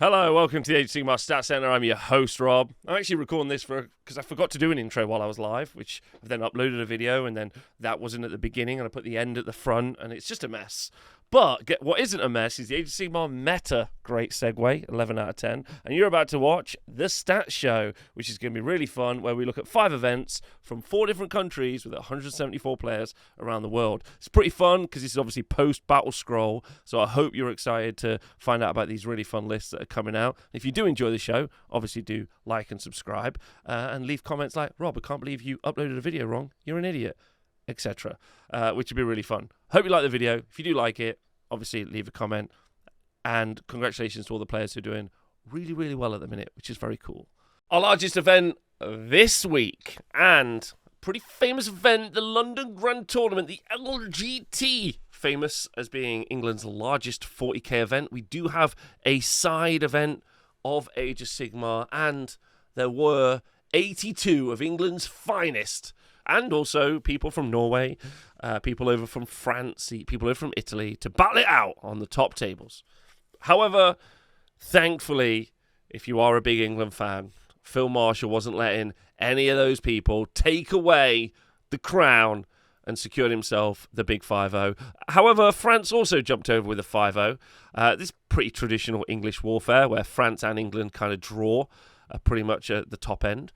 Hello, welcome to the Sigmar Stat Center. I'm your host, Rob. I'm actually recording this because I forgot to do an intro while I was live, which I've then uploaded a video, and then that wasn't at the beginning, and I put the end at the front, and it's just a mess. But what isn't a mess is the Age of Sigmar meta. Great segue, 11 out of 10. And you're about to watch the Stat Show, which is going to be really fun, where we look at 5 events from 4 different countries with 174 players around the world. It's pretty fun because this is obviously post-Battle Scroll, so I hope you're excited to find out about these really fun lists that are coming out. If you do enjoy the show, obviously do like and subscribe, and leave comments like, Rob, I can't believe you uploaded a video wrong. You're an idiot, etc., which would be really fun. Hope you like the video. If you do like it, obviously leave a comment. And congratulations to all the players who are doing really, really well at the minute, which is very cool. Our largest event this week, and pretty famous event, the London Grand Tournament, the LGT, famous as being England's largest 40k event. We do have a side event of Age of Sigmar, and there were 82 of England's finest, and also people from Norway, people over from France, people over from Italy, to battle it out on the top tables. However, thankfully, if you are a big England fan, Phil Marshall wasn't letting any of those people take away the crown and secured himself the big 5-0. However, France also jumped over with a 5-0. This pretty traditional English warfare where France and England kind of draw pretty much at the top end,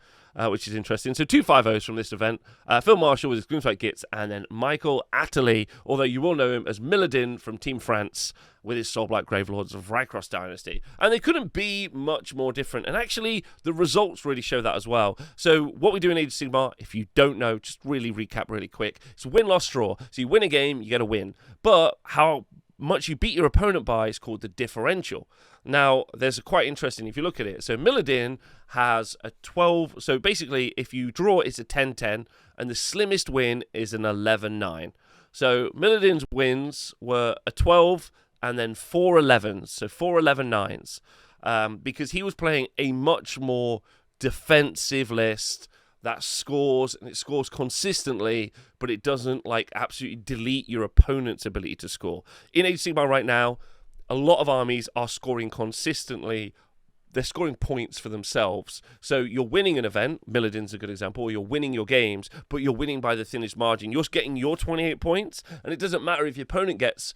which is interesting. So 2 5-0s from this event. Phil Marshall with his Gloomspite Gitz, and then Michael Atterley, although you will know him as Milladin from Team France with his Soulblight Gravelords of Rycross Dynasty. And they couldn't be much more different. And actually, the results really show that as well. So what we do in Age of Sigmar, if you don't know, just really recap really quick. It's win-loss draw. So you win a game, you get a win. But how much you beat your opponent by is called the differential. Now, there's a quite interesting, if you look at it. So Milladin has a 12. So basically, if you draw, it's a 10-10, and the slimmest win is an 11-9. So Milladin's wins were a 12 and then 4 11s, so 4 11-9s, because he was playing a much more defensive list that scores, and it scores consistently, but it doesn't like absolutely delete your opponent's ability to score. In Age of Sigmar right now, a lot of armies are scoring consistently. They're scoring points for themselves. So you're winning an event, Milladin's a good example, or you're winning your games, but you're winning by the thinnest margin. You're getting your 28 points, and it doesn't matter if your opponent gets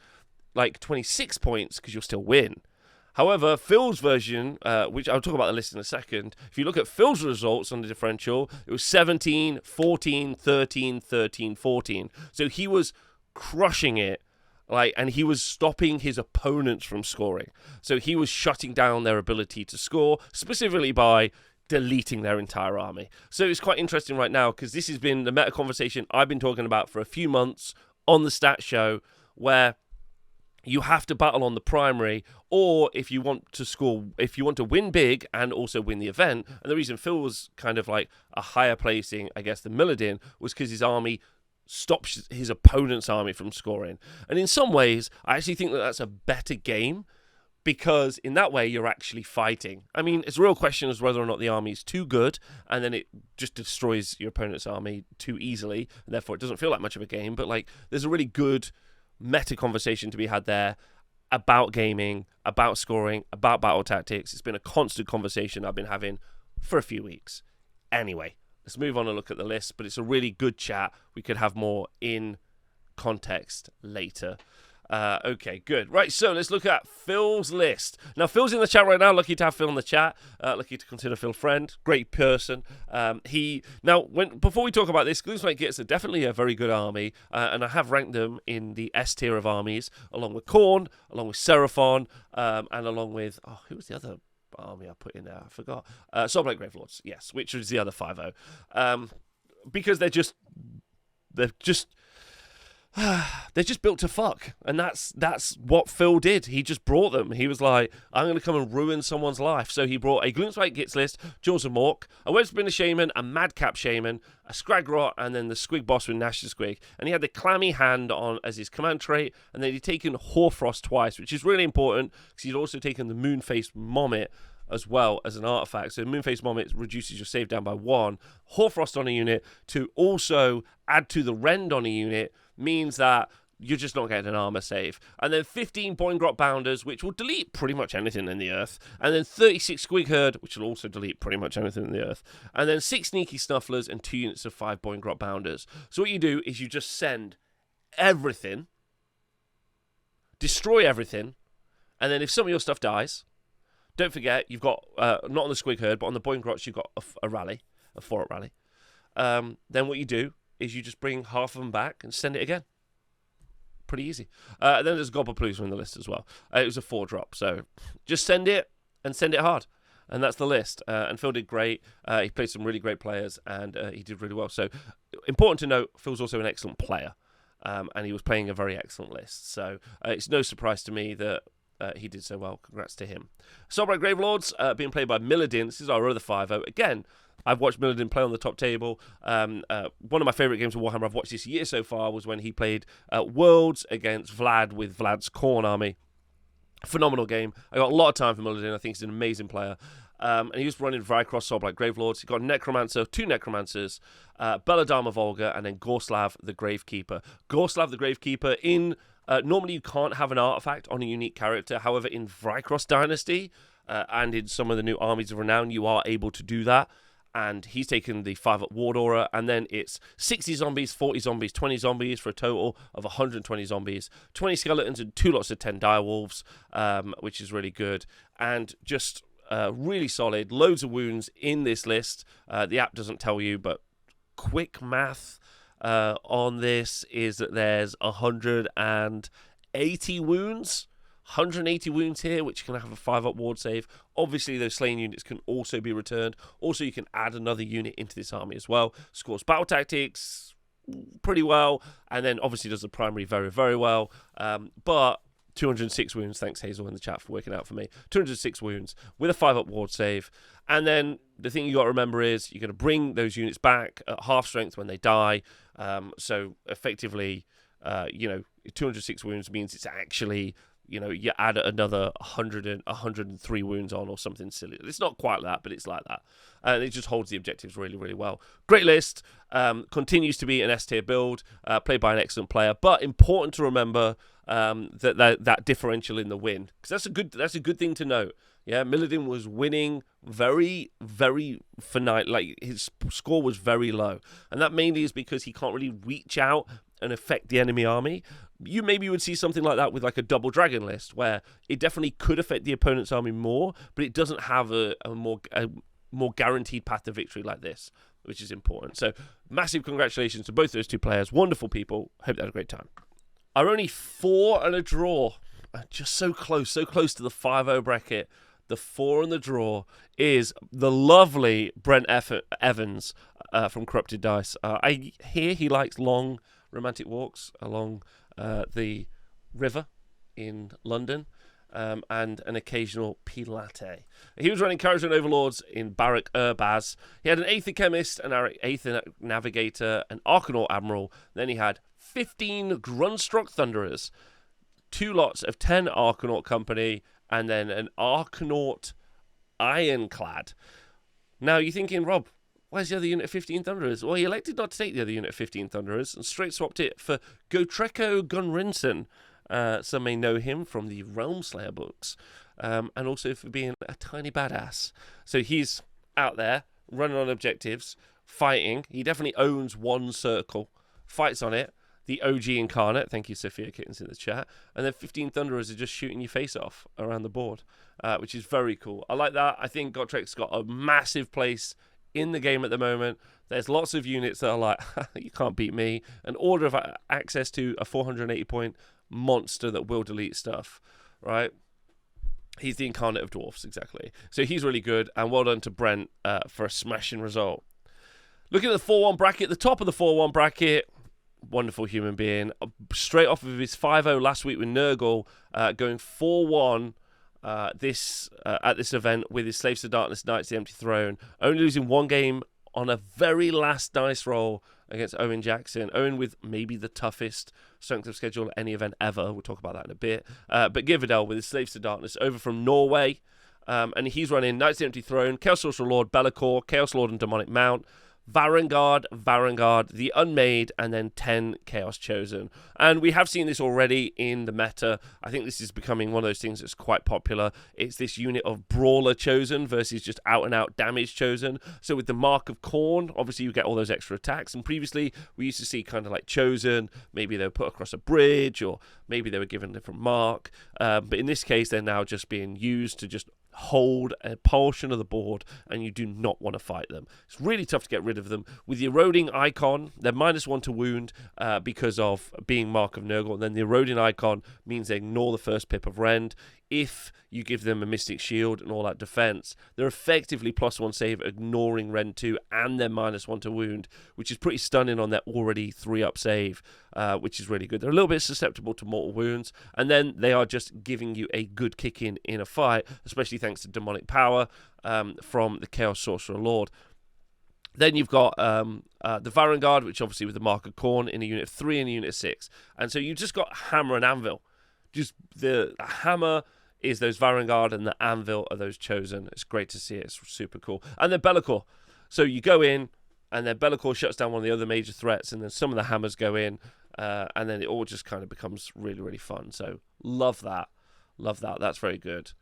like 26 points because you'll still win. However, Phil's version, which I'll talk about the list in a second, if you look at Phil's results on the differential, it was 17, 14, 13, 13, 14. So he was crushing it, and he was stopping his opponents from scoring. So he was shutting down their ability to score, specifically by deleting their entire army. So it's quite interesting right now, because this has been the meta conversation I've been talking about for a few months on the Stat Show, where you have to battle on the primary, or if you want to score, if you want to win big and also win the event. And the reason Phil was kind of like a higher placing, I guess, than Milladin was because his army stops his opponent's army from scoring. And in some ways, I actually think that that's a better game, because in that way you're actually fighting. I mean, it's a real question as whether or not the army is too good, and then it just destroys your opponent's army too easily, and therefore it doesn't feel like much of a game. But like, there's a really good meta conversation to be had there about gaming, about scoring, about battle tactics. It's been a constant conversation I've been having for a few weeks. Anyway, let's move on and look at the list, but it's a really good chat. We could have more in context later. Okay, good. Right, so let's look at Phil's list. Now, Phil's in the chat right now. Lucky to have Phil in the chat. Lucky to consider Phil friend. Great person. Before we talk about this, Gloomspite Gitz are definitely a very good army, and I have ranked them in the S tier of armies, along with Khorne, along with Seraphon, and along with, who was the other army I put in there? I forgot. Soulblight Gravelords, yes, which was the other 5-0. Because they're just built to fuck, and that's what Phil did. He just brought them. He was like, I'm going to come and ruin someone's life. So he brought a Gloomspite Gitz list, Jaws of Mork, a Webspinner Shaman, a Madcap Shaman, a Scragrot, and then the Squig Boss with Nash the Squig. And he had the Clammy Hand on as his command trait, and then he'd taken Hoarfrost twice, which is really important because he'd also taken the Moonface Mommet as well as an artifact. So Moonface Mommet reduces your save down by 1. Hoarfrost on a unit to also add to the Rend on a unit means that you're just not getting an armor save. And then 15 Boingrot Bounders, which will delete pretty much anything in the earth. And then 36 Squig Herd, which will also delete pretty much anything in the earth. And then 6 Sneaky Snufflers and 2 units of 5 Boingrot Bounders. So what you do is you just send everything, destroy everything, and then if some of your stuff dies, don't forget, you've got, not on the Squig Herd, but on the Boingrots, you've got a rally, a 4-up rally. Then what you do is you just bring half of them back and send it again. Pretty easy. Then there's Gobblepalooza in the list as well. It was a 4-drop, so just send it and send it hard. And that's the list. And Phil did great. He played some really great players, and he did really well. So important to note, Phil's also an excellent player, and he was playing a very excellent list. So it's no surprise to me that he did so well. Congrats to him. Soulblight Gravelords, being played by Milladin. This is our other 5-0. Again, I've watched Milladin play on the top table. One of my favourite games of Warhammer I've watched this year so far was when he played Worlds against Vlad with Vlad's Khorne army. Phenomenal game. I got a lot of time for Milladin. I think he's an amazing player. And he was running Vrykros Soulblight Gravelords. He got Necromancer, 2 Necromancers, Belladama Volga, and then Gorslav the Gravekeeper. Gorslav the Gravekeeper in... normally you can't have an artifact on a unique character. However, in Vrykros Dynasty and in some of the new Armies of Renown, you are able to do that. And he's taken the 5-up Ward Aura, and then it's 60 zombies, 40 zombies, 20 zombies for a total of 120 zombies, 20 skeletons and 2 lots of 10 direwolves, which is really good. And just really solid, loads of wounds in this list. The app doesn't tell you, but quick math on this is that there's 180 wounds. 180 wounds here, which can have a 5-up ward save. Obviously, those slain units can also be returned. Also, you can add another unit into this army as well. Scores battle tactics pretty well, and then obviously does the primary very, very well. But 206 wounds, thanks Hazel in the chat for working out for me. 206 wounds with a 5-up ward save. And then the thing you got to remember is you're going to bring those units back at half strength when they die. So effectively, 206 wounds means it's actually... you add another 103 wounds on or something silly. It's not quite that, but it's like that. And it just holds the objectives really, really well. Great list. Continues to be an S-tier build, played by an excellent player. But important to remember that differential in the win. Because that's a good thing to note. Yeah, Milladin was winning very, very finite. Like, his score was very low. And that mainly is because he can't really reach out and affect the enemy army. You maybe would see something like that with like a double dragon list, where it definitely could affect the opponent's army more, but it doesn't have a more guaranteed path to victory like this, which is important. So massive congratulations to both those two players. Wonderful people. Hope they had a great time. Are only 4 and a draw. Just so close to the 5-0 bracket. The 4 and the draw is the lovely Brent Evans from Corrupted Dice. I hear he likes long romantic walks along the river in London, and an occasional pea latte. He was running Courage Overlords in Barak Urbaz. He had an Aether Chemist, an Aether Navigator, an Arcanaut Admiral. Then he had 15 Grunstruck Thunderers, 2 lots of 10 Arcanaut Company, and then an Arcanaut Ironclad. Now you're thinking, Rob, where's the other unit of 15 Thunderers? Well, he elected not to take the other unit of 15 Thunderers and straight swapped it for Gotreco Gunrinson. Some may know him from the Realm Slayer books, and also for being a tiny badass. So he's out there, running on objectives, fighting. He definitely owns one circle, fights on it. The OG Incarnate, thank you Sophia Kittens in the chat, and then 15 Thunderers are just shooting your face off around the board, which is very cool. I like that. I think Gottrek's got a massive place in the game at the moment. There's lots of units that are like, you can't beat me. An order of access to a 480 point monster that will delete stuff, right? He's the Incarnate of Dwarfs, exactly. So he's really good, and well done to Brent for a smashing result. Looking at the 4-1 bracket, the top of the 4-1 bracket, wonderful human being. Straight off of his 5-0 last week with Nurgle, going 4-1 at this event with his Slaves to Darkness Knights the Empty Throne, only losing one game on a very last dice roll against Owen Jackson. Owen with maybe the toughest strength of schedule at any event ever. We'll talk about that in a bit. But Giverdell with his Slaves to Darkness over from Norway. And he's running Knights the Empty Throne, Chaos Sorcerer Lord, Be'lakor, Chaos Lord and Demonic Mount, Varangard, the Unmade, and then 10 Chaos Chosen. And we have seen this already in the meta. I think this is becoming one of those things that's quite popular. It's this unit of Brawler Chosen versus just out-and-out Damage Chosen. So with the Mark of Khorne, obviously you get all those extra attacks. And previously, we used to see kind of like Chosen. Maybe they were put across a bridge, or maybe they were given a different mark. But in this case, they're now just being used to just hold a portion of the board, and you do not want to fight them. It's really tough to get rid of them. With the Eroding Icon, they're -1 to wound because of being Mark of Nurgle, and then the Eroding Icon means they ignore the first pip of Rend. If you give them a Mystic Shield and all that defense, they're effectively +1 save, ignoring Rend 2, and they're -1 to wound, which is pretty stunning on their already 3-up save, which is really good. They're a little bit susceptible to mortal wounds, and then they are just giving you a good kick in a fight, especially thanks to Demonic Power from the Chaos Sorcerer Lord. Then you've got the Varangard, which obviously with the Mark of Khorne in a unit of 3 and a unit of 6. And so you've just got Hammer and Anvil. Just the Hammer is those Varangard, and the Anvil are those Chosen. It's great to see it. It's super cool. And then Be'lakor. So you go in, and then Be'lakor shuts down one of the other major threats, and then some of the Hammers go in, and then it all just kind of becomes really, really fun. So love that. Love that. That's very good.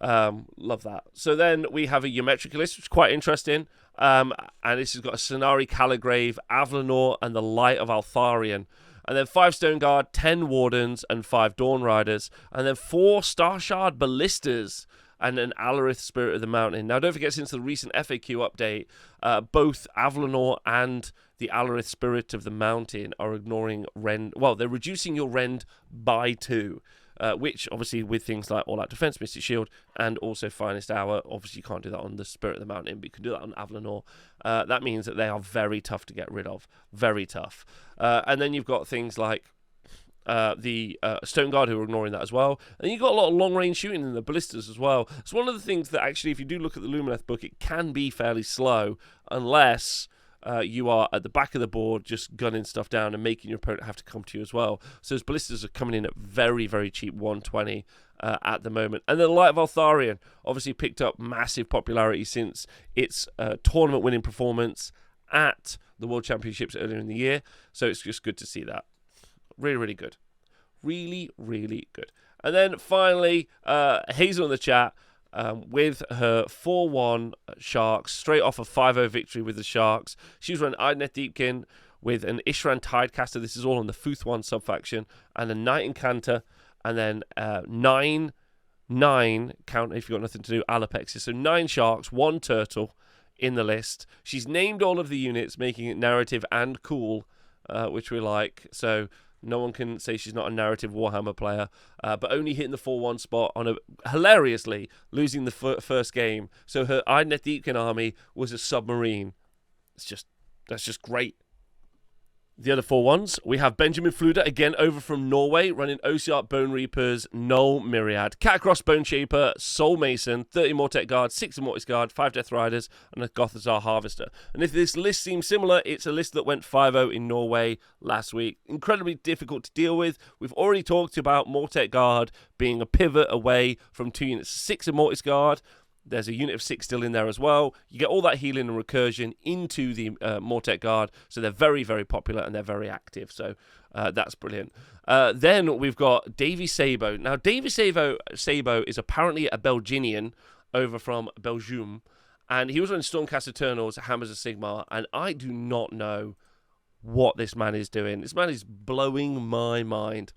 Love that. So then we have a Geometric list, which is quite interesting. And this has got a Cenari Caligrave, Avlanor, and the Light of Altharion. And then 5 Stone Guard, 10 Wardens, and 5 Dawn Riders. And then 4 Starshard Ballistas and an Alarith Spirit of the Mountain. Now, don't forget, since the recent FAQ update, both Avlanor and the Alarith Spirit of the Mountain are ignoring Rend. Well, they're reducing your Rend by 2. Which, obviously, with things like All Out Defense, Mystic Shield, and also Finest Hour, obviously you can't do that on the Spirit of the Mountain, but you can do that on Avlanor. That means that they are very tough to get rid of. Very tough. And then you've got things like the Stone Guard, who are ignoring that as well. And you've got a lot of long-range shooting in the Ballistas as well. It's one of the things that, actually, if you do look at the Lumineth book, it can be fairly slow, unless you are at the back of the board just gunning stuff down and making your opponent have to come to you as well. So those Ballistas are coming in at very, very cheap 120 at the moment. And then the Light of Altharion obviously picked up massive popularity since its tournament-winning performance at the World Championships earlier in the year. So it's just good to see that. Really, really good. Really, really good. And then finally, Hazel in the chat, with her 4-1 Sharks, straight off a 5-0 victory with the Sharks. She's run Idoneth Deepkin with an Ishran Tidecaster. This is all on the Futh 1 subfaction, and a Knight Incanter, and then 9 count if you've got nothing to do, Alapexes. So 9 Sharks, 1 Turtle in the list. She's named all of the units, making it narrative and cool, which we like. So no one can say she's not a narrative Warhammer player, but only hitting the 4-1 spot on a hilariously losing the first game. So her Idoneth Deepkin army was a submarine. That's just great. The other 4-1s, we have Benjamin Fluda, again over from Norway, running Ossiarch Bone Reapers, Null Myriad, Catacross Bone Shaper, Soul Mason, 30 Mortek Guard, 6 Immortus Guard, 5 Death Riders, and a Gothazar Harvester. And if this list seems similar, it's a list that went 5-0 in Norway last week. Incredibly difficult to deal with. We've already talked about Mortek Guard being a pivot away from 2 units, 6 Immortus Guard. There's a unit of 6 still in there as well. You get all that healing and recursion into the Mortek Guard, so they're very, very popular and they're very active. So that's brilliant. Then we've got Davy Sabo. Now, Davy Sabo is apparently a Belgian over from Belgium, and he was running Stormcast Eternals, Hammers of Sigmar, and I do not know what this man is doing. This man is blowing my mind.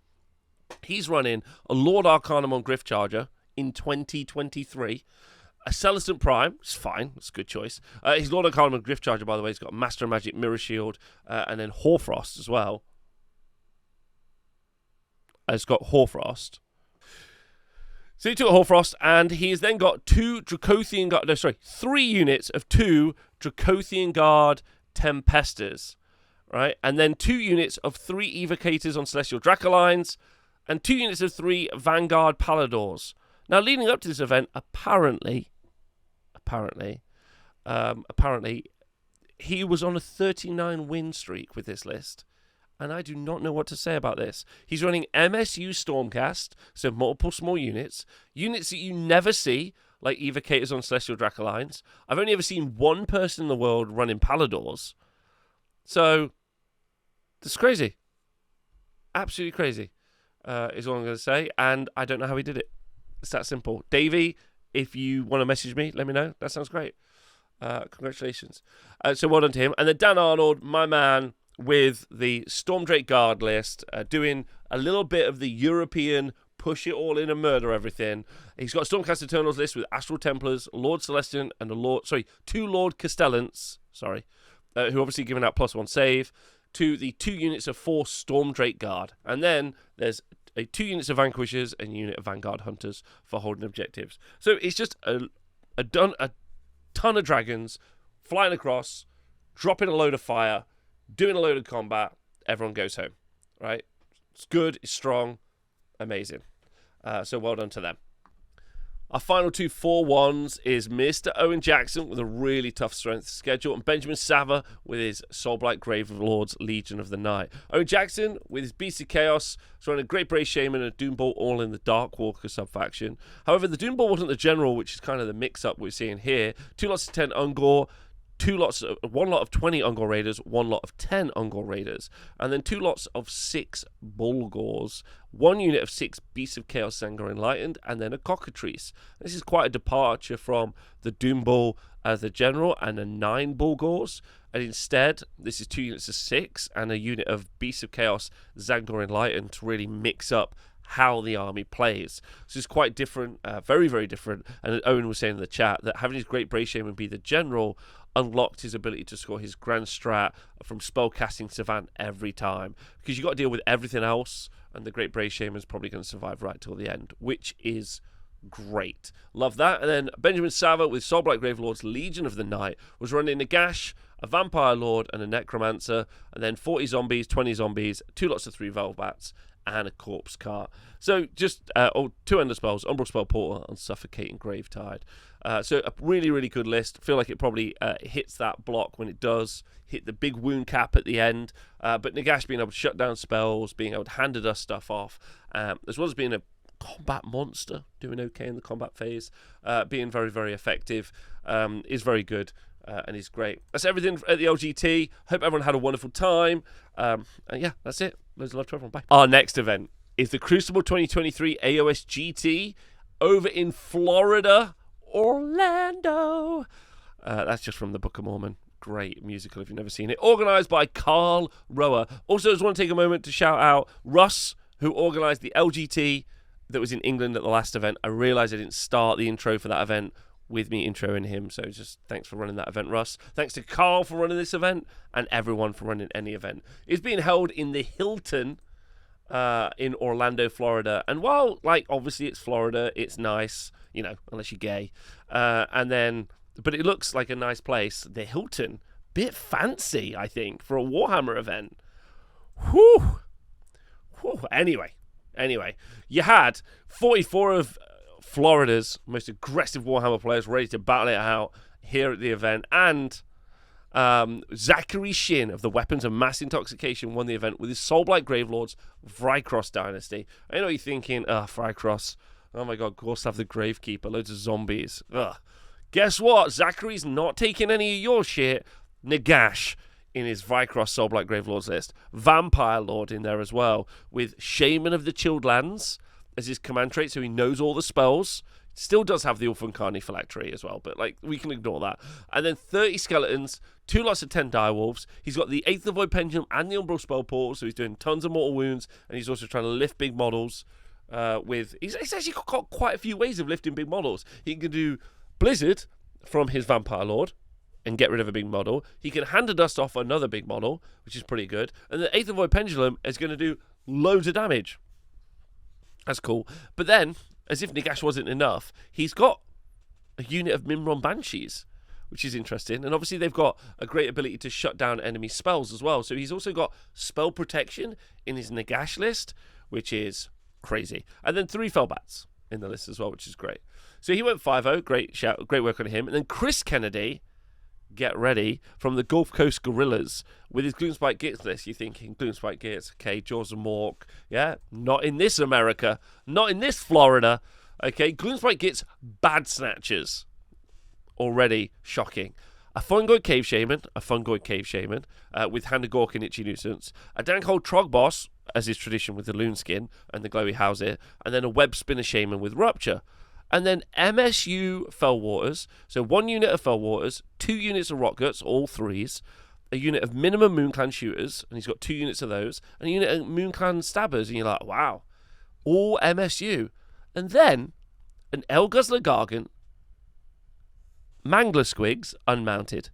He's running a Lord Arcanum on Griff Charger in 2023. A Celestant Prime, it's fine, it's a good choice. His Lord Arcanum Griff Charger, by the way, he's got Master of Magic, Mirror Shield, and then Hoarfrost as well. It's got Hoarfrost. So he took Hoarfrost, and he's then got 3 units of 2 Dracothian Guard Tempestors, right? And then 2 units of 3 Evocators on Celestial Dracolines, and 2 units of 3 Vanguard Paladors. Now, leading up to this event, apparently, he was on a 39 win streak with this list, and I do not know what to say about this. He's running MSU Stormcast, so multiple small units that you never see, like evocators on Celestial Dracolines. I've only ever seen one person in the world running Paladors. So, it's crazy. Absolutely crazy, is all I'm going to say. And I don't know how he did it. It's that simple. Davey, if you want to message me, let me know. That sounds great. Congratulations. So well done to him. And then Dan Arnold, my man, with the Stormdrake Guard list, doing a little bit of the European push it all in and murder everything. He's got Stormcast Eternals list with Astral Templars, Lord Celestian, and two Lord Castellans, who obviously given out +1 save, to the 2 units of 4 Stormdrake Guard. And then there's 2 units of Vanquishers and a unit of Vanguard Hunters for holding objectives. So it's just a ton of dragons flying across, dropping a load of fire, doing a load of combat. Everyone goes home, right? It's good, it's strong, amazing. So well done to them. Our final 2 4-1s is Mr. Owen Jackson with a really tough strength schedule, and Benjamin Sava with his Soulblight Grave Lords Legion of the Night. Owen Jackson with his Beast of Chaos, throwing a Great Brave Shaman and a Doombolt all in the Darkwalker subfaction. However, the Doombolt wasn't the general, which is kind of the mix-up we're seeing here. 2 lots of 10 Ungor, 1 lot of 20 Ungor Raiders, 1 lot of 10 Ungor Raiders, and then 2 lots of 6 Bulgors, 1 unit of 6 Beasts of Chaos Sangor Enlightened, and then a Cockatrice. This is quite a departure from the Doombull as the general and a 9 Bulgors, and instead this is 2 units of 6 and a unit of Beasts of Chaos Sangor Enlightened to really mix up how the army plays. So it's quite different, very, very different. And Owen was saying in the chat that having his Great Brave Shaman be the general unlocked his ability to score his grand strat from spellcasting Savant every time, because you've got to deal with everything else, and the Great Brave Shaman is probably going to survive right till the end, which is great. Love that. And then Benjamin Sava with Soulblight Gravelords Legion of the Night was running a Gash, a Vampire Lord, and a Necromancer, and then 40 zombies, 20 zombies, 2 lots of 3 Velbats, and a Corpse Cart. So just 2 Ender Spells, Umbral Spell Portal, and Suffocating Gravetide. So a really, really good list. I feel like it probably hits that block when it does hit the big wound cap at the end. But Nagash being able to shut down spells, being able to hand us stuff off, as well as being a combat monster, doing okay in the combat phase, being very, very effective, is very good. And he's great. That's everything at the LGT. Hope everyone had a wonderful time. And yeah, that's it. Loads of love to everyone. Bye. Our next event is the Crucible 2023 AOS GT over in Florida, Orlando. That's just from the Book of Mormon. Great musical if you've never seen it. Organised by Carl Rower. Also, just want to take a moment to shout out Russ, who organised the LGT that was in England at the last event. I realised I didn't start the intro for that event with me introing him, so just thanks for running that event, Russ. Thanks to Carl for running this event, and everyone for running any event. It's being held in the Hilton in Orlando, Florida, and while, like, obviously it's Florida, it's nice, you know, unless you're gay, but it looks like a nice place. The Hilton, bit fancy, I think, for a Warhammer event. Whew. Anyway, you had 44 of Florida's most aggressive Warhammer players ready to battle it out here at the event, and Zachary Shin of the Weapons of Mass Intoxication won the event with his Soulblight Gravelords Vrykross Dynasty. I know you're thinking, Vrykross, oh my god, of course have the Gravekeeper, loads of zombies. Ugh. Guess what? Zachary's not taking any of your shit. Nagash in his Vrykross Soulblight Gravelords list. Vampire Lord in there as well, with Shaman of the Chilled Lands as his command trait, so he knows all the spells. Still does have the Ulfun Phylactery as well, but like we can ignore that. And then 30 skeletons, 2 lots of 10 direwolves. He's got the 8th of the Void Pendulum and the Umbral Spell Portal, so he's doing tons of mortal wounds, and he's also trying to lift big models. He's actually got quite a few ways of lifting big models. He can do Blizzard from his Vampire Lord and get rid of a big model. He can hand a dust off another big model, which is pretty good. And the 8th of the Void Pendulum is going to do loads of damage. That's cool. But then, as if Nagash wasn't enough, he's got a unit of Mimron Banshees, which is interesting. And obviously they've got a great ability to shut down enemy spells as well. So he's also got spell protection in his Nagash list, which is crazy. And then 3 Felbats in the list as well, which is great. So he went 5-0. Great shout. Great work on him. And then Chris Kennedy, get ready, from the Gulf Coast Gorillas with his Gloomspite Gitz list. You're thinking, Gloomspite Gitz, okay, Jaws of Mork. Yeah, not in this America, not in this Florida. Okay, Gloomspite Gitz Bad Snatchers. Already shocking. A Fungoid Cave Shaman, with Hand of Gork and Itchy Nuisance. A Dankhold Trog Boss, as is tradition with the Loon Skin and the Glowy Howsir. And then a Web Spinner Shaman with Rupture. And then MSU Fellwaters. So 1 unit of Fellwaters, 2 units of Rockguts, all 3s. A unit of minimum Moonclan Shooters, and he's got 2 units of those. And a unit of Moonclan Stabbers, and you're like, wow. All MSU. And then an Elguzzler Gargant, Mangler Squigs, unmounted,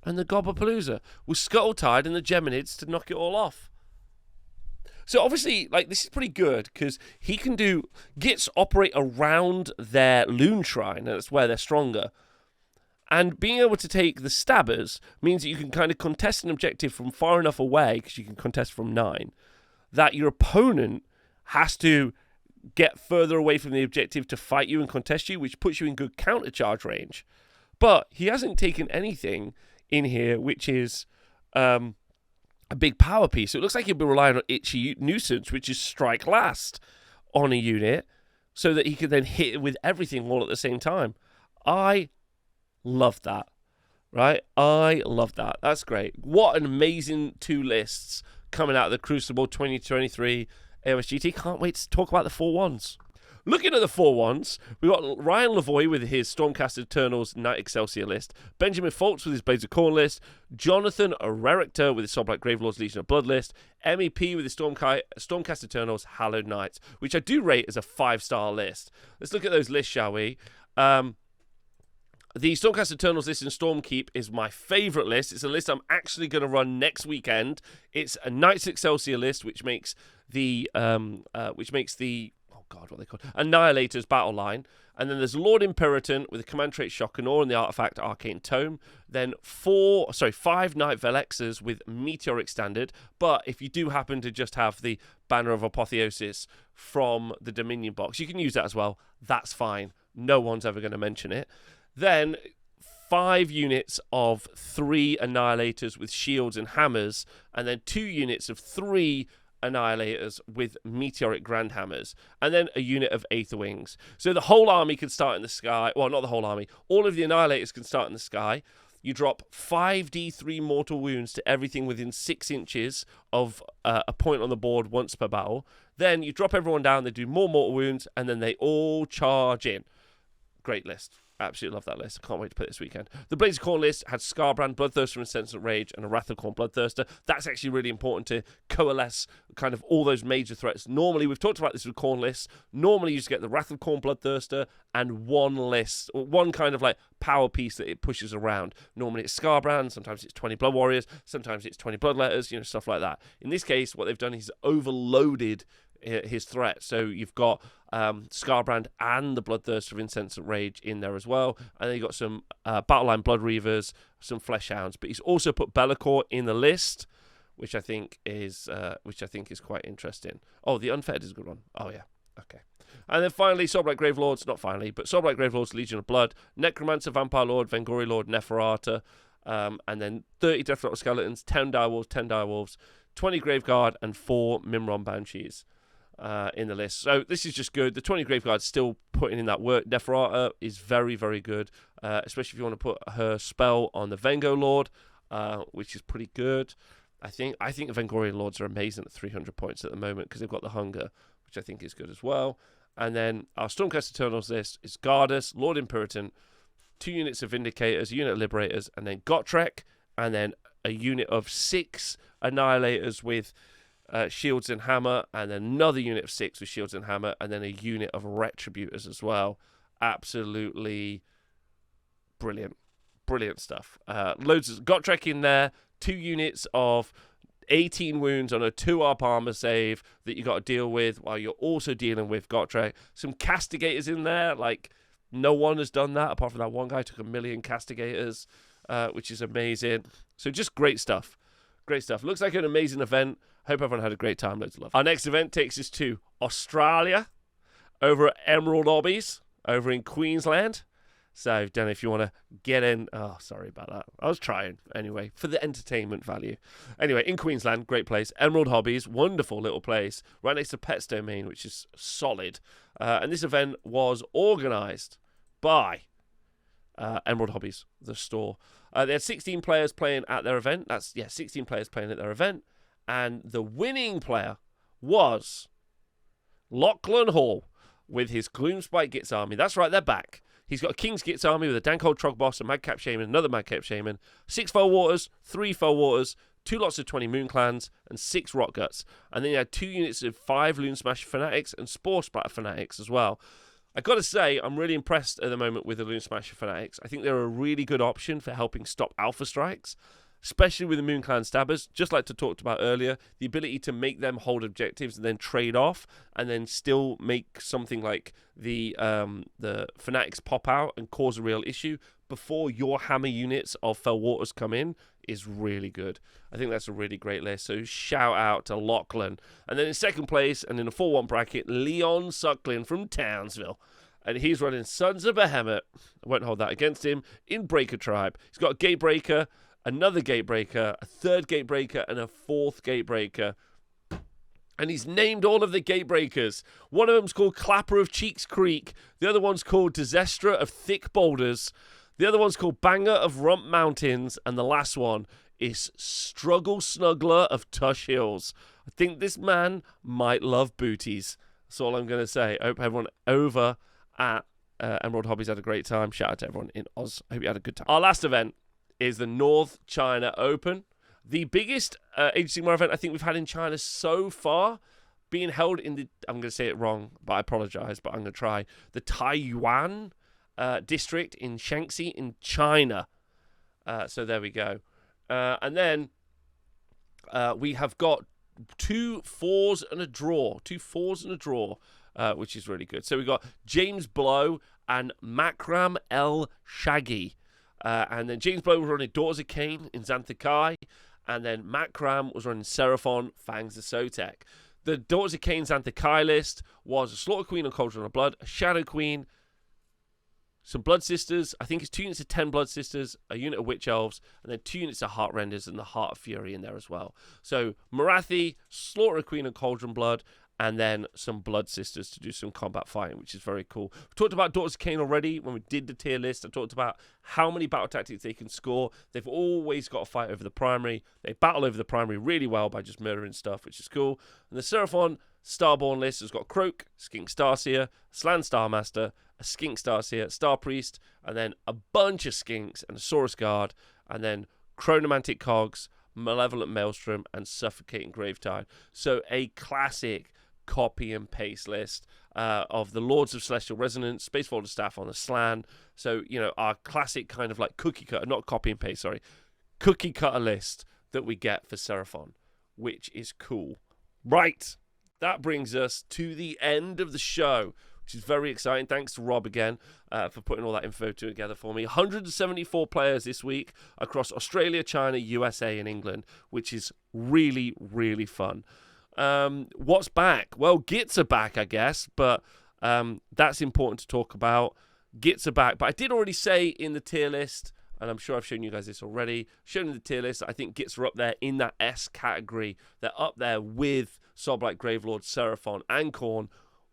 and the Gobblepalooza with Scuttle-Tide and the Geminids to knock it all off. So obviously, like, this is pretty good because he can do Gitz operate around their Loon Shrine, and that's where they're stronger. And being able to take the Stabbers means that you can kind of contest an objective from far enough away, because you can contest from 9, that your opponent has to get further away from the objective to fight you and contest you, which puts you in good counter-charge range. But he hasn't taken anything in here which is a big power piece. So it looks like he'll be relying on Itchy Nuisance, which is strike last on a unit, so that he can then hit it with everything all at the same time. I love that, right? I love that. That's great. What an amazing 2 lists coming out of the Crucible 2023 AOSGT. Can't wait to talk about the 4-1s. Looking at the 4-1s, we got Ryan Lavoie with his Stormcast Eternals Night Excelsior list, Benjamin Foltz with his Blades of Corn list, Jonathan Rerichter with his Soulblight Gravelords Legion of Blood list, MEP with his Stormcast Eternals Hallowed Knights, which I do rate as a 5-star list. Let's look at those lists, shall we? The Stormcast Eternals list in Stormkeep is my favourite list. It's a list I'm actually going to run next weekend. It's a Knights Excelsior list, which makes the what are they called? Annihilator's battle line. And then there's Lord Imperator with the command trait Shokanor and the artifact Arcane Tome. Then 5 Knight Velexers with Meteoric Standard. But if you do happen to just have the Banner of Apotheosis from the Dominion box, you can use that as well. That's fine. No one's ever going to mention it. Then 5 units of 3 Annihilators with shields and hammers. And then 2 units of 3 Annihilators with Meteoric Grand Hammers, and then a unit of Aether Wings. So the whole army can start in the sky. Well, not the whole army. All of the Annihilators can start in the sky. You drop 5d3 mortal wounds to everything within 6 inches of a point on the board once per battle. Then you drop everyone down, they do more mortal wounds, and then they all charge in. Great list. Absolutely love that list. I can't wait to play it this weekend. The Blades of Corn list had Scarbrand, Bloodthirster, Incessant Rage, and a Wrath of Corn Bloodthirster. That's actually really important to coalesce kind of all those major threats. Normally, we've talked about this with Corn lists. Normally, you just get the Wrath of Corn Bloodthirster and one list, or one kind of like power piece that it pushes around. Normally, it's Scarbrand. Sometimes it's 20 Blood Warriors. Sometimes it's 20 Bloodletters, stuff like that. In this case, what they've done is overloaded his threat. So you've got Scarbrand and the Bloodthirster of Incessant Rage in there as well, and then you got some Battleline Blood Reavers, some Fleshhounds. But he's also put Be'lakor in the list, which I think is quite interesting. Oh, the Unfettered is a good one. Oh yeah, okay. And then finally, Soulblight Gravelords, not finally, but Soulblight Gravelords, Legion of Blood, Necromancer, Vampire Lord, Vengori Lord, Neferata, and then 30 Deathrattle Skeletons, 10 Direwolves, 20 Graveguard, and 4 Mimron Banshees. In the list. So this is just good. The 20 Graveguard's still putting in that work. Neferata is very, very good, especially if you want to put her spell on the Vengo Lord, which is pretty good. I think the Vengorian Lords are amazing at 300 points at the moment because they've got the hunger, which I think is good as well. And then our Stormcast Eternals list is Gardas, Lord Imperator, 2 units of Vindicators, a unit of Liberators, and then Gotrek, and then a unit of 6 Annihilators with Shields and Hammer, and then another unit of 6 with Shields and Hammer, and then a unit of Retributors as well. Absolutely brilliant stuff. Loads of Gotrek in there, 2 units of 18 wounds on a 2-up armor save that you got to deal with while you're also dealing with Gotrek. Some Castigators in there, like no one has done that apart from that one guy took 1 million Castigators, which is amazing. So just great stuff. Looks like an amazing event. Hope everyone had a great time. Loads of love. Our next event takes us to Australia, over at Emerald Hobbies, over in Queensland. So, don't know if you want to get in. Oh, sorry about that. I was trying. Anyway, for the entertainment value. Anyway, in Queensland, great place. Emerald Hobbies, wonderful little place. Right next to Pets Domain, which is solid. And this event was organised by Emerald Hobbies, the store. They had 16 players playing at their event. 16 players playing at their event. And the winning player was Lachlan Hall with his Gloomspite Gitz army. That's right, they're back. He's got a King's Gitz army with a Dankold Trog Boss, a Madcap Shaman, another Madcap Shaman, 6 Fell Waters, 3 Fell Waters, 2 lots of 20 Moon Clans, and 6 Rot Guts. And then he had 2 units of 5 Loon Smash Fanatics and Spore Splatter Fanatics as well. I got to say, I'm really impressed at the moment with the Loon Smasher Fanatics. I think they're a really good option for helping stop Alpha Strikes, especially with the Moon Clan Stabbers. Just like I talked about earlier, the ability to make them hold objectives and then trade off, and then still make something like the Fanatics pop out and cause a real issue before your hammer units of Fell Waters come in is really good. I think that's a really great list. So shout out to Lachlan. And then in second place, and in a 4-1 bracket, Leon Suckling from Townsville. And he's running Sons of Behemoth. I won't hold that against him. In Breaker Tribe. He's got a Gatebreaker, another Gatebreaker, a third Gatebreaker, and a fourth Gatebreaker. And he's named all of the Gatebreakers. One of them's called Clapper of Cheeks Creek. The other one's called Disestra of Thick Boulders. The other one's called Banger of Rump Mountains. And the last one is Struggle Snuggler of Tush Hills. I think this man might love booties. That's all I'm going to say. I hope everyone over at Emerald Hobbies had a great time. Shout out to everyone in Oz. I hope you had a good time. Our last event is the North China Open. The biggest Age of Sigmar event I think we've had in China so far, being held in the, I'm going to say it wrong, but I apologize, but I'm going to try, the Taiyuan district in Shaanxi in China. So there we go. And then we have got 2 4s and a draw. 2 4s and a draw, which is really good. So we've got James Blow and Makram El Shaggy. And then James Blow was running Daughters of Cain in Xanthikai. And then Makram was running Seraphon, Fangs of Sotek. The Daughters of Cain Xanthikai list was a Slaughter Queen and Cauldron of Blood, a Shadow Queen, some Blood Sisters. I think it's 2 units of 10 Blood Sisters, a unit of Witch Elves, and then 2 units of Heart Renders and the Heart of Fury in there as well. So Marathi, Slaughter Queen and Cauldron Blood, and then some Blood Sisters to do some combat fighting, which is very cool. We talked about Daughters of Cain already when we did the tier list. I talked about how many battle tactics they can score. They've always got to fight over the primary. They battle over the primary really well by just murdering stuff, which is cool. And the Seraphon Starborn list has got Croak, Skink Starseer, Slan Starmaster, a Skink Starseer, Star Priest, and then a bunch of Skinks and a Saurus Guard, and then Chronomantic Cogs, Malevolent Maelstrom, and Suffocating Gravetide. So a classic copy and paste list of the Lords of Celestial Resonance, Space Folder Staff on the Slan. So, you know, our classic kind of like cookie cutter, not copy and paste, sorry, cookie cutter list that we get for Seraphon, which is cool. Right, that brings us to the end of the show, which is very exciting. Thanks to Rob again for putting all that info together for me. 174 players this week across Australia, China, USA, and England, which is really, really fun. What's back? Well, Gitz are back, I guess, but that's important to talk about. Gitz are back, but I did already say in the tier list, and I'm sure I've shown you guys this already, shown in the tier list, I think Gitz are up there in that S category. They're up there with Soulblight Gravelord, Seraphon, and Khorne,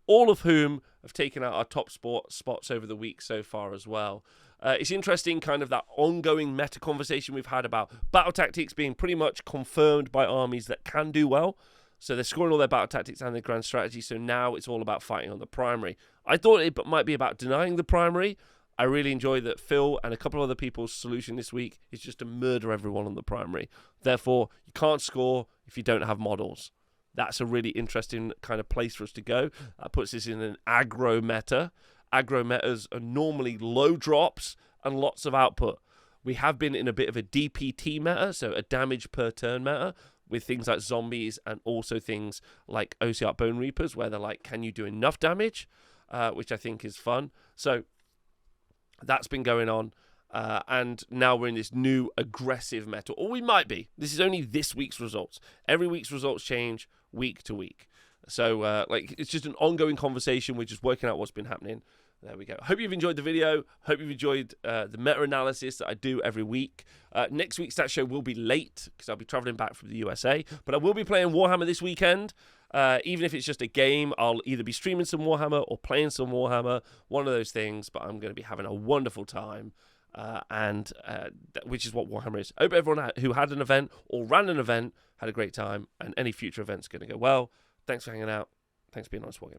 all of whom have taken out our top spots over the week so far as well. It's interesting, kind of that ongoing meta conversation we've had about battle tactics being pretty much confirmed by armies that can do well. So they're scoring all their battle tactics and their grand strategy, so now it's all about fighting on the primary. I thought it might be about denying the primary. I really enjoy that Phil and a couple of other people's solution this week is just to murder everyone on the primary. Therefore, you can't score if you don't have models. That's a really interesting kind of place for us to go. That puts us in an aggro meta. Aggro metas are normally low drops and lots of output. We have been in a bit of a DPT meta, so a damage per turn meta, with things like zombies and also things like OCR Bone Reapers, where they're like, can you do enough damage? Which I think is fun. So that's been going on. And now we're in this new aggressive meta. Or we might be. This is only this week's results. Every week's results change week to week. So like it's just an ongoing conversation. We're just working out what's been happening. There we go. Hope you've enjoyed the video. Hope you've enjoyed the meta-analysis that I do every week. Next week's stat show will be late because I'll be traveling back from the USA. But I will be playing Warhammer this weekend. Even if it's just a game, I'll either be streaming some Warhammer or playing some Warhammer. One of those things. But I'm going to be having a wonderful time. Which is what Warhammer is. I hope everyone who had an event or ran an event had a great time. And any future events are going to go well. Thanks for hanging out. Thanks for being honest, Wargamer.